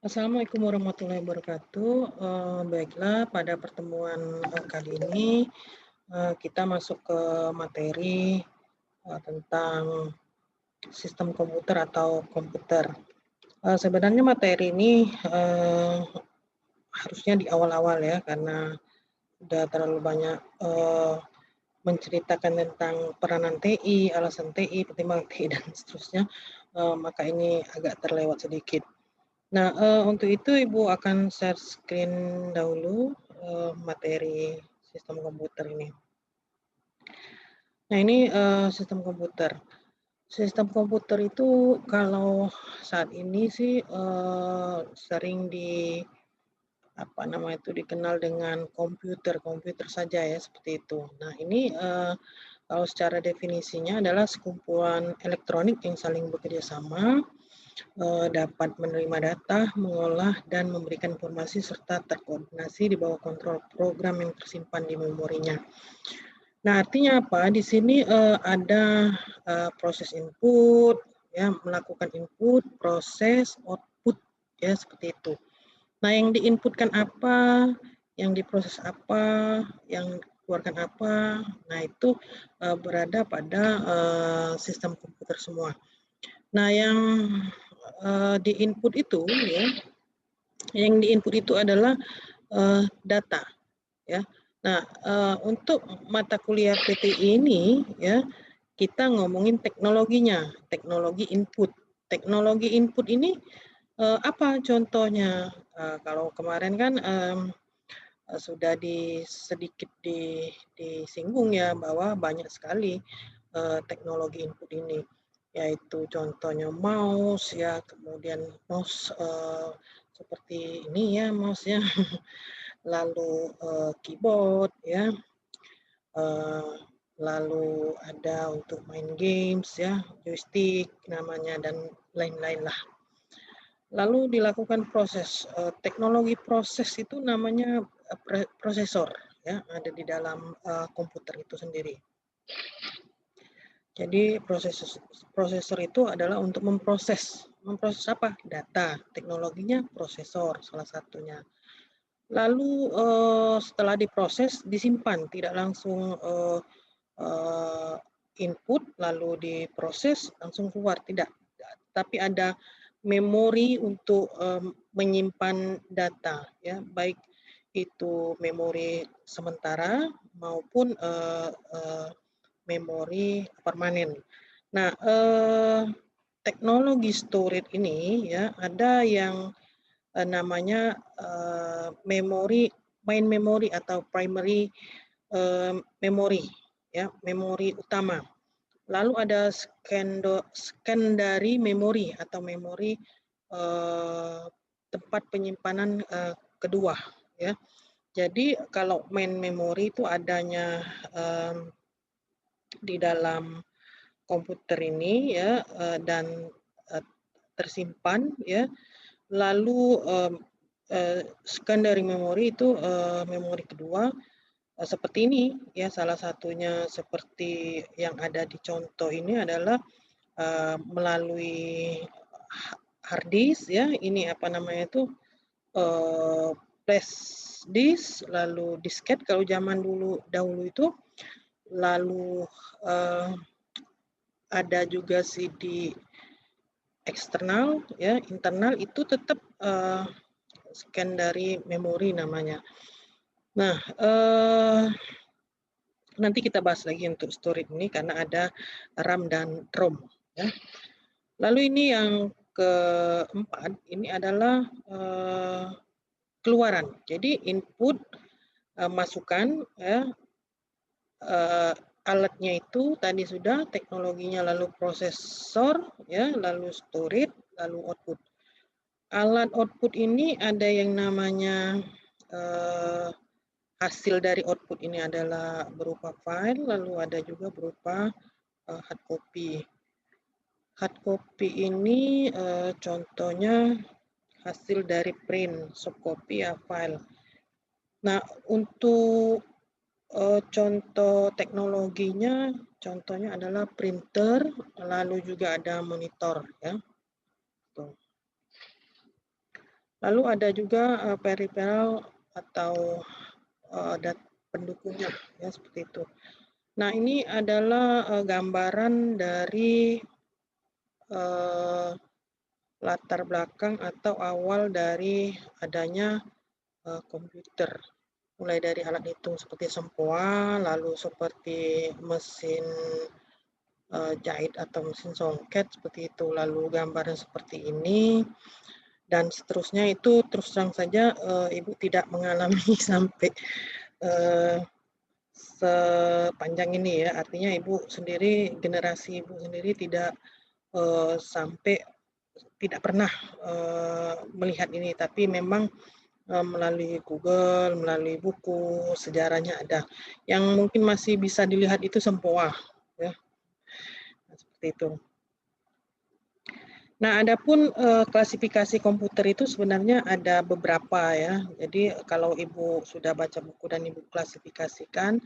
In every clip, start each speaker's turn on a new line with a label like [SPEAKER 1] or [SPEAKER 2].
[SPEAKER 1] Assalamualaikum warahmatullahi wabarakatuh. Baiklah, pada pertemuan kali ini kita masuk ke materi tentang sistem komputer atau komputer. Sebenarnya materi ini harusnya di awal-awal ya, karena sudah terlalu banyak menceritakan tentang peranan TI, alasan TI, pertimbangan TI, dan seterusnya, maka ini agak terlewat sedikit. Nah, untuk itu Ibu akan share screen dahulu, materi sistem komputer ini. Nah, ini, sistem komputer. Sistem komputer itu kalau saat ini sih, sering dikenal dengan komputer saja ya, seperti itu. Nah, ini, kalau secara definisinya adalah sekumpulan elektronik yang saling bekerja sama, dapat menerima data, mengolah, dan memberikan informasi serta terkoordinasi di bawah kontrol program yang tersimpan di memorinya. Nah, artinya apa? Di sini ada proses input, ya, melakukan input, proses, output, ya, seperti itu. Nah, yang diinputkan apa, yang diproses apa, yang dikeluarkan apa, nah itu berada pada sistem komputer semua. Nah, yang diinput itu ya, yang diinput itu adalah data ya. Nah, untuk mata kuliah PTI ini ya, kita ngomongin teknologinya, teknologi input. Teknologi input ini apa contohnya? Kalau kemarin kan sudah sedikit disinggung ya, bahwa banyak sekali teknologi input ini, yaitu contohnya mouse ya, kemudian mouse seperti ini ya mouse-nya, lalu keyboard ya, lalu ada untuk main games ya, joystick namanya, dan lain-lain lah. Lalu dilakukan proses, teknologi proses itu namanya prosesor ya, ada di dalam komputer itu sendiri. Jadi prosesor itu adalah untuk memproses apa? Data, teknologinya prosesor salah satunya. Lalu setelah diproses disimpan, tidak langsung input lalu diproses langsung keluar, tidak. Tapi ada memori untuk menyimpan data ya, baik itu memori sementara maupun memori permanen. Nah, teknologi storage ini ya, ada yang namanya main memory atau primary memory ya, memori utama. Lalu ada secondary memory atau memori tempat penyimpanan kedua ya. Jadi kalau main memory itu adanya di dalam komputer ini ya, dan tersimpan ya. Lalu secondary memory itu memori kedua seperti ini ya, salah satunya seperti yang ada di contoh ini adalah melalui hard disk ya, ini apa namanya itu flash disk, lalu disket kalau zaman dahulu itu, lalu ada juga CD eksternal ya, internal itu tetap secondary memory namanya. Nah, nanti kita bahas lagi untuk storage ini karena ada RAM dan ROM ya. Lalu ini yang keempat, ini adalah keluaran. Jadi input, masukan ya, alatnya itu tadi sudah, teknologinya, lalu prosesor ya, lalu storage, lalu output. Alat output ini ada yang namanya hasil dari output ini adalah berupa file, lalu ada juga berupa hard copy. Hard copy ini contohnya hasil dari print, soft copy ya file. Nah, untuk contoh teknologinya, contohnya adalah printer, lalu juga ada monitor ya. Tuh. Lalu ada juga peripheral atau pendukungnya, ya seperti itu. Nah, ini adalah gambaran dari latar belakang atau awal dari adanya komputer. Mulai dari alat hitung seperti sempoa, lalu seperti mesin jahit atau mesin songket seperti itu, lalu gambarnya seperti ini, dan seterusnya. Itu terus terang saja Ibu tidak mengalami sampai sepanjang ini ya, artinya Ibu sendiri, generasi Ibu sendiri tidak sampai tidak pernah melihat ini, tapi memang melalui Google, melalui buku, sejarahnya ada. Yang mungkin masih bisa dilihat itu sempoa, ya, nah, seperti itu. Nah, adapun klasifikasi komputer itu sebenarnya ada beberapa ya. Jadi kalau Ibu sudah baca buku dan Ibu klasifikasikan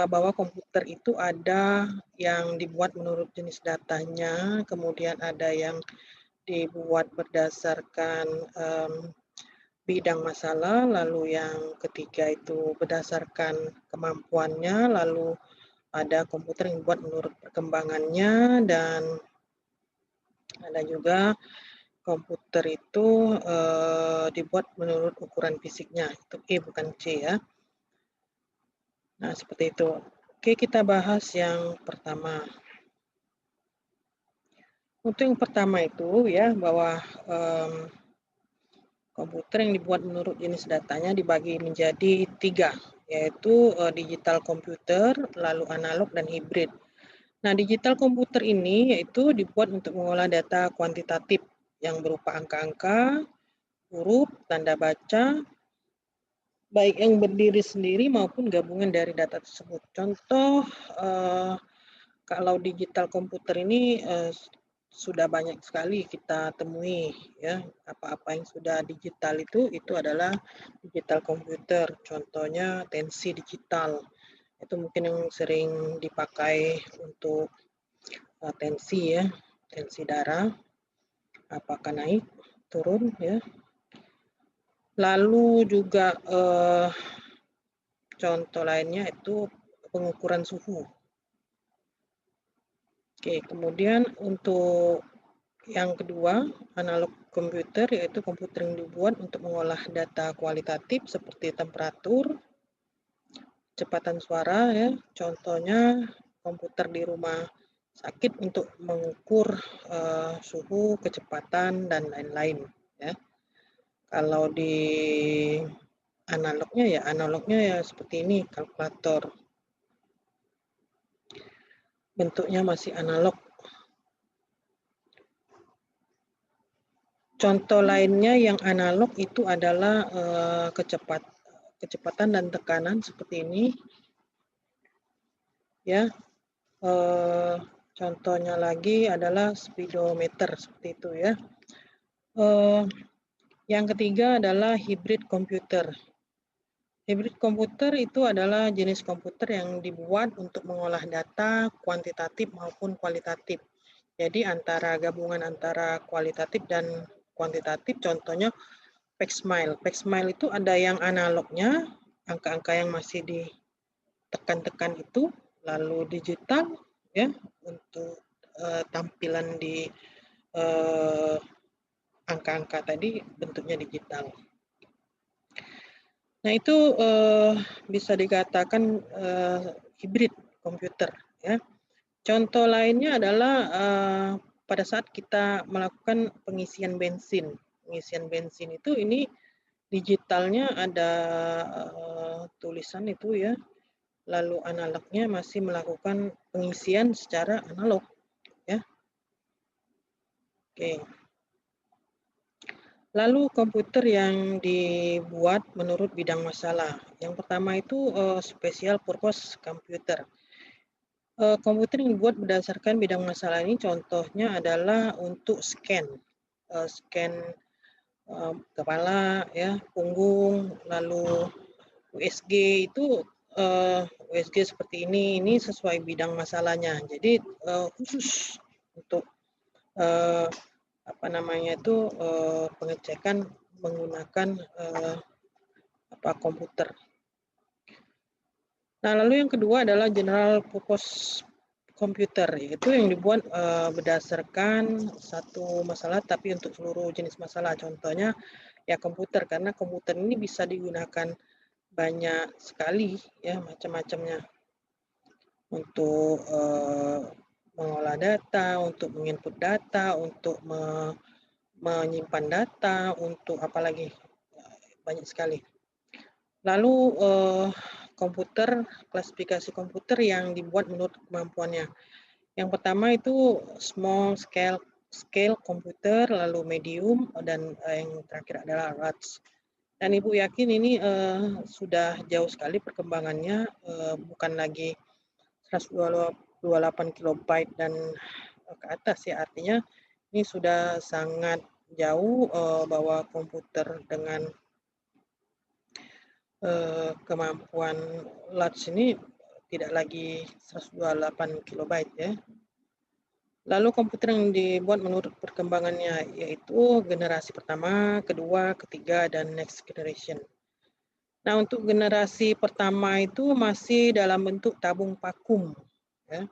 [SPEAKER 1] bahwa komputer itu ada yang dibuat menurut jenis datanya, kemudian ada yang dibuat berdasarkan bidang masalah, lalu yang ketiga itu berdasarkan kemampuannya, lalu ada komputer yang dibuat menurut perkembangannya, dan ada juga komputer itu dibuat menurut ukuran fisiknya, itu E bukan C ya. Nah, seperti itu. Oke, kita bahas yang pertama. Untuk yang pertama itu ya, bahwa komputer yang dibuat menurut jenis datanya dibagi menjadi 3, yaitu digital komputer, lalu analog, dan hibrid. Nah, digital komputer ini yaitu dibuat untuk mengolah data kuantitatif yang berupa angka-angka, huruf, tanda baca, baik yang berdiri sendiri maupun gabungan dari data tersebut. Contoh, kalau digital komputer ini sudah banyak sekali kita temui ya, apa-apa yang sudah digital itu adalah digital komputer. Contohnya tensi digital, itu mungkin yang sering dipakai untuk tensi ya, tensi darah, apakah naik, turun ya. Lalu juga contoh lainnya itu pengukuran suhu. Oke, kemudian untuk yang kedua, analog komputer, yaitu komputer yang dibuat untuk mengolah data kualitatif seperti temperatur, kecepatan suara ya. Contohnya komputer di rumah sakit untuk mengukur suhu, kecepatan, dan lain-lain ya. Kalau di analognya ya seperti ini, kalkulator. Bentuknya masih analog. Contoh lainnya yang analog itu adalah kecepatan dan tekanan seperti ini ya. Contohnya lagi adalah speedometer seperti itu ya. Yang ketiga adalah hybrid komputer. Hybrid komputer itu adalah jenis komputer yang dibuat untuk mengolah data kuantitatif maupun kualitatif. Jadi gabungan antara kualitatif dan kuantitatif, contohnya PaxMile. PaxMile itu ada yang analognya, angka-angka yang masih ditekan-tekan itu, lalu digital ya untuk tampilan di angka-angka tadi bentuknya digital. Nah, itu bisa dikatakan hibrid komputer ya. Contoh lainnya adalah pada saat kita melakukan pengisian bensin. Pengisian bensin itu ini digitalnya ada tulisan itu ya. Lalu analognya masih melakukan pengisian secara analog ya. Oke. Lalu komputer yang dibuat menurut bidang masalah. Yang pertama itu special purpose computer. Komputer yang dibuat berdasarkan bidang masalah ini contohnya adalah untuk scan kepala ya, punggung, lalu USG itu USG seperti ini sesuai bidang masalahnya. Jadi khusus untuk pengecekan menggunakan komputer. Nah, lalu yang kedua adalah general purpose komputer, yaitu yang dibuat berdasarkan satu masalah tapi untuk seluruh jenis masalah. Contohnya ya komputer, karena komputer ini bisa digunakan banyak sekali ya macam-macamnya untuk mengolah data, untuk menginput data, untuk menyimpan data, untuk apalagi banyak sekali. Lalu klasifikasi komputer yang dibuat menurut kemampuannya. Yang pertama itu small scale komputer, lalu medium, dan yang terakhir adalah large. Dan Ibu yakin ini sudah jauh sekali perkembangannya, bukan lagi 128 kilobyte dan ke atas ya, artinya ini sudah sangat jauh bahwa komputer dengan kemampuan large ini tidak lagi 128 kilobyte ya. Lalu komputer yang dibuat menurut perkembangannya yaitu generasi pertama, kedua, ketiga, dan next generation. Nah, untuk generasi pertama itu masih dalam bentuk tabung vakum ya.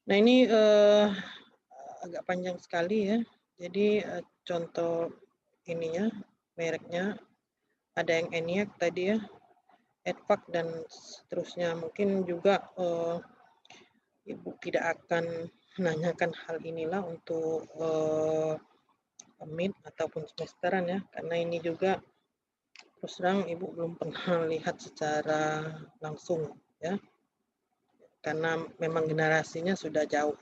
[SPEAKER 1] Nah, ini agak panjang sekali ya. Jadi contoh ininya, mereknya ada yang ENIAC tadi ya, EDVAC dan seterusnya. Mungkin juga Ibu tidak akan menanyakan hal inilah untuk mid ataupun semesteran ya, karena ini juga terus terang Ibu belum pernah lihat secara langsung ya, karena memang generasinya sudah jauh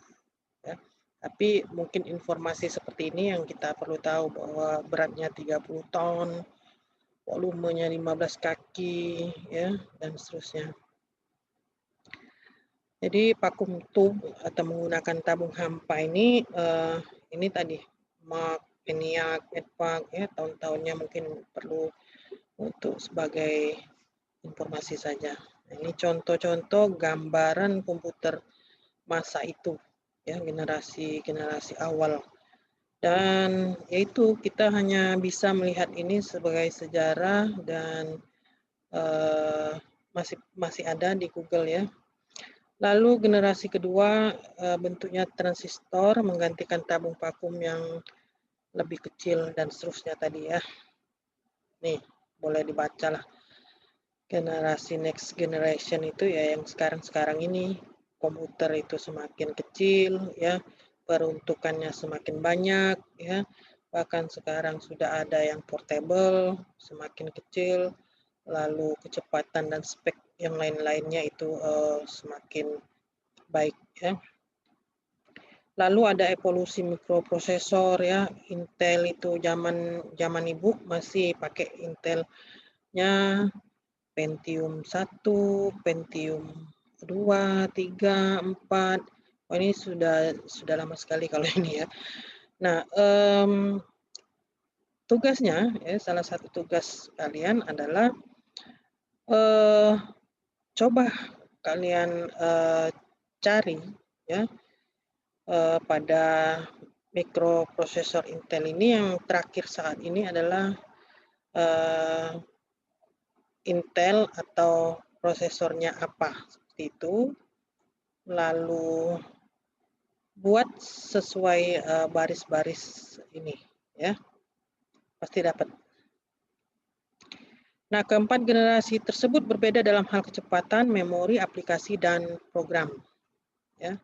[SPEAKER 1] ya. Tapi mungkin informasi seperti ini yang kita perlu tahu, bahwa beratnya 30 ton, volumenya 15 kaki ya, dan seterusnya. Jadi vakum tube atau menggunakan tabung hampa ini tadi Mark, ENIAC, EDVAC ya, tahun-tahunnya mungkin perlu untuk sebagai informasi saja. Nah, ini contoh-contoh gambaran komputer masa itu ya, generasi awal. Dan yaitu kita hanya bisa melihat ini sebagai sejarah dan masih ada di Google ya. Lalu generasi kedua bentuknya transistor menggantikan tabung vakum yang lebih kecil dan seterusnya tadi ya. Nih, boleh dibaca lah. Generasi next generation itu ya yang sekarang ini, komputer itu semakin kecil ya, peruntukannya semakin banyak ya, bahkan sekarang sudah ada yang portable semakin kecil, lalu kecepatan dan spek yang lain-lainnya itu semakin baik ya. Lalu ada evolusi mikroprosesor ya, Intel itu zaman Ibu masih pakai Intelnya Pentium 1, Pentium 2, 3, 4. Oh, ini sudah lama sekali kalau ini ya. Nah, tugasnya ya, salah satu tugas kalian adalah coba kalian cari ya pada mikroprosesor Intel ini yang terakhir saat ini adalah Intel atau prosesornya apa, seperti itu. Lalu buat sesuai baris-baris ini ya, pasti dapat. Nah, keempat generasi tersebut berbeda dalam hal kecepatan, memori, aplikasi, dan program ya.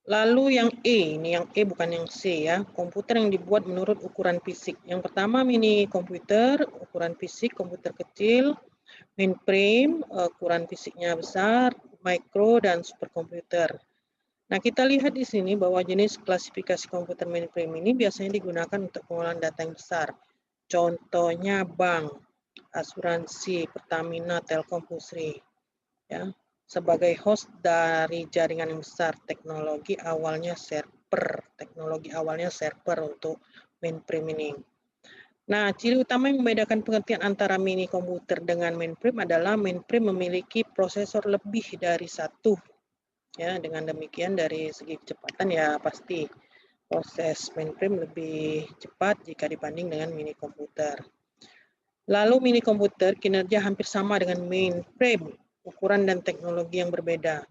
[SPEAKER 1] Lalu yang E, ini yang E bukan yang C ya, komputer yang dibuat menurut ukuran fisik. Yang pertama mini komputer, ukuran fisik komputer kecil, mainframe, ukuran fisiknya besar, micro, dan superkomputer. Nah, kita lihat di sini bahwa jenis klasifikasi komputer mainframe ini biasanya digunakan untuk pengolahan data yang besar. Contohnya bank, asuransi, Pertamina, Telkom, Pusri. Ya. Sebagai host dari jaringan yang besar, teknologi awalnya server untuk mainframe ini. Nah, ciri utama yang membedakan pengertian antara mini komputer dengan mainframe adalah mainframe memiliki prosesor lebih dari satu. Ya, dengan demikian dari segi kecepatan ya pasti proses mainframe lebih cepat jika dibanding dengan mini komputer. Lalu mini komputer kinerja hampir sama dengan mainframe, ukuran dan teknologi yang berbeda.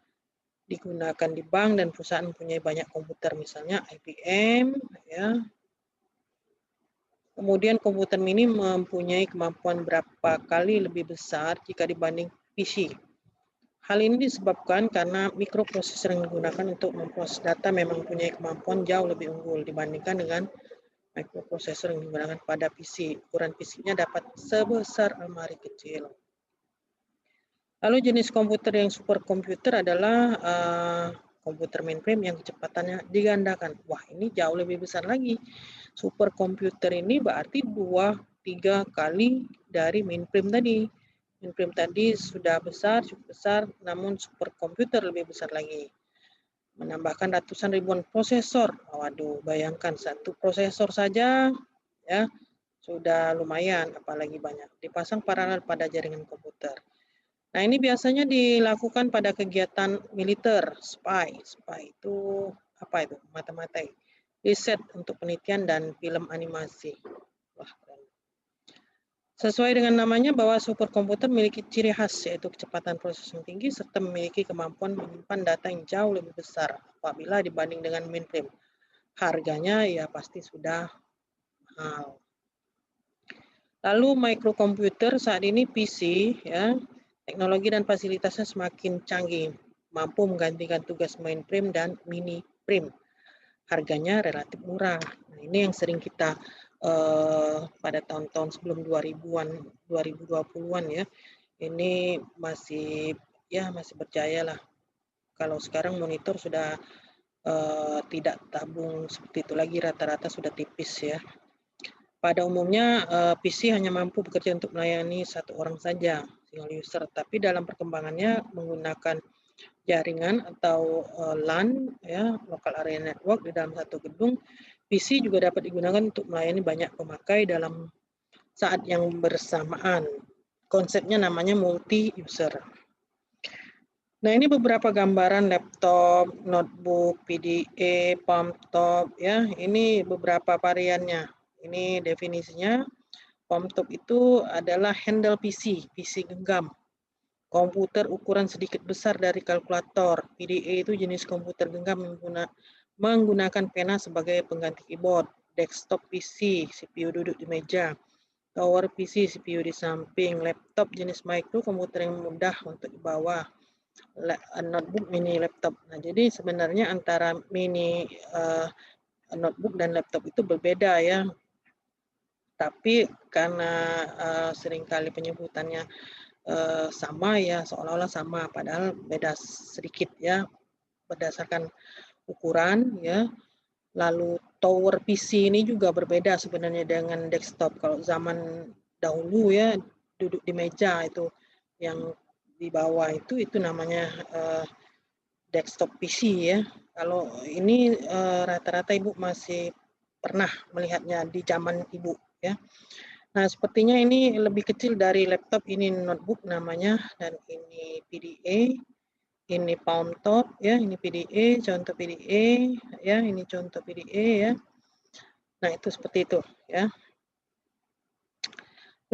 [SPEAKER 1] Digunakan di bank dan perusahaan mempunyai banyak komputer, misalnya IBM, ya. Kemudian komputer mini mempunyai kemampuan berapa kali lebih besar jika dibanding PC. Hal ini disebabkan karena mikroprosesor yang digunakan untuk memproses data memang mempunyai kemampuan jauh lebih unggul dibandingkan dengan mikroprosesor yang digunakan pada PC. Ukuran PC-nya dapat sebesar almari kecil. Lalu jenis komputer yang superkomputer adalah komputer mainframe yang kecepatannya digandakan. Wah, ini jauh lebih besar lagi. Superkomputer ini berarti 2-3 kali dari mainframe tadi. Mainframe tadi sudah besar, cukup besar, namun superkomputer lebih besar lagi. Menambahkan ratusan ribuan prosesor. Waduh, bayangkan satu prosesor saja ya sudah lumayan, apalagi banyak. Dipasang paralel pada jaringan komputer. Nah, ini biasanya dilakukan pada kegiatan militer, spy. Spy itu apa itu? Mata-mata. Riset untuk penelitian dan film animasi. Wah, keren. Sesuai dengan namanya bahwa superkomputer memiliki ciri khas yaitu kecepatan proses yang tinggi serta memiliki kemampuan menyimpan data yang jauh lebih besar apabila dibanding dengan mainframe. Harganya ya pasti sudah mahal. Lalu microkomputer saat ini PC ya. Teknologi dan fasilitasnya semakin canggih, mampu menggantikan tugas mainframe dan mini frame. Harganya relatif murah. Nah, ini yang sering kita pada tahun-tahun sebelum 2000-an, 2020-an ya. Ini masih berjaya lah. Kalau sekarang monitor sudah tidak tabung seperti itu lagi, rata-rata sudah tipis ya. Pada umumnya PC hanya mampu bekerja untuk melayani satu orang saja, single user. Tapi dalam perkembangannya menggunakan jaringan atau LAN, ya, local area network di dalam satu gedung, PC juga dapat digunakan untuk melayani banyak pemakai dalam saat yang bersamaan. Konsepnya namanya multi-user. Nah, ini beberapa gambaran laptop, notebook, PDA, palmtop, ya. Ini beberapa variannya. Ini definisinya, palmtop itu adalah handle PC, PC genggam. Komputer ukuran sedikit besar dari kalkulator. PDA itu jenis komputer genggam menggunakan pena sebagai pengganti keyboard. Desktop PC, CPU duduk di meja. Tower PC, CPU di samping. Laptop jenis micro, komputer yang mudah untuk dibawa. Notebook mini laptop. Nah, jadi sebenarnya antara mini notebook dan laptop itu berbeda ya. Tapi karena seringkali penyebutannya sama ya, seolah-olah sama, padahal beda sedikit ya, berdasarkan ukuran ya. Lalu tower PC ini juga berbeda sebenarnya dengan desktop. Kalau zaman dahulu ya, duduk di meja itu yang di bawah itu namanya desktop PC ya. Kalau ini rata-rata Ibu masih pernah melihatnya di zaman Ibu ya. Nah, sepertinya ini lebih kecil dari laptop, ini notebook namanya, dan ini PDA, ini palmtop ya, ini PDA, contoh PDA ya, ini contoh PDA ya. Nah, itu seperti itu ya.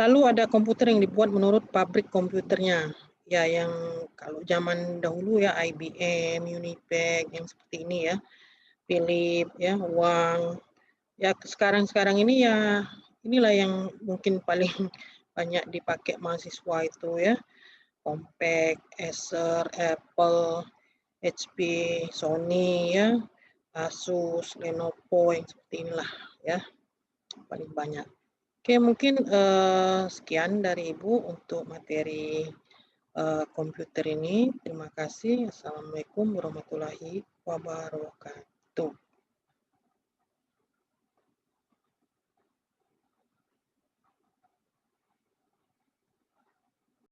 [SPEAKER 1] Lalu ada komputer yang dibuat menurut pabrik komputernya. Ya, yang kalau zaman dahulu ya IBM, Unipec, yang seperti ini ya. Philips ya, Wang. Ya, sekarang ini ya inilah yang mungkin paling banyak dipakai mahasiswa itu ya. Compaq, Acer, Apple, HP, Sony ya, Asus, Lenovo, yang seperti inilah ya paling banyak. Oke, mungkin sekian dari Ibu untuk materi komputer ini. Terima kasih. Assalamualaikum warahmatullahi wabarakatuh.